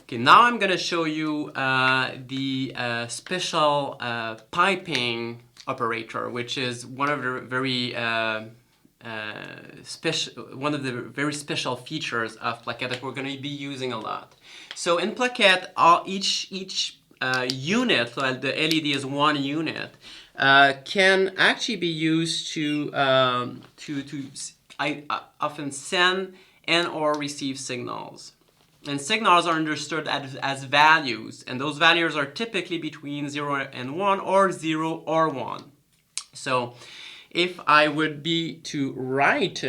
Okay, now I'm going to show you the special piping operator, which is one of the very special features of Plaquette that we're going to be using a lot. So in Plaquette, each unit, so the LED is one unit, can actually be used to often send and or receive signals. And signals are understood as values, and those values are typically between 0 and 1 or 0 or 1. So if I would be to write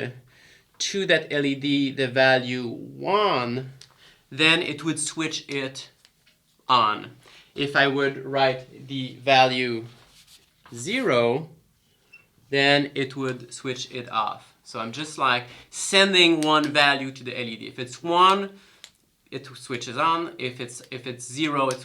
to that LED the value 1, then it would switch it on. If I would write the value 0, then it would switch it off. So I'm just like sending one value to the LED. If it's 1, it switches on. If it's 0, it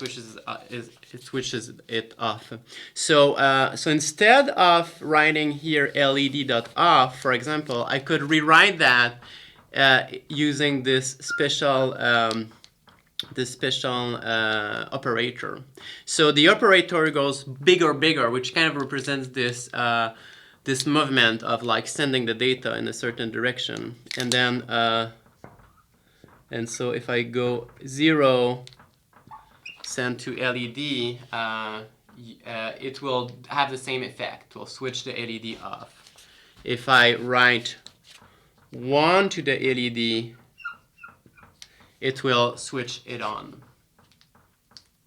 switches it off. So so instead of writing here LED.off, for example, I could rewrite that using this special operator. So the operator goes bigger, which kind of represents this this movement of like sending the data in a certain direction, and then. And so if I go 0 send to LED, it will have the same effect. It will switch the LED off. If I write 1 to the LED, it will switch it on.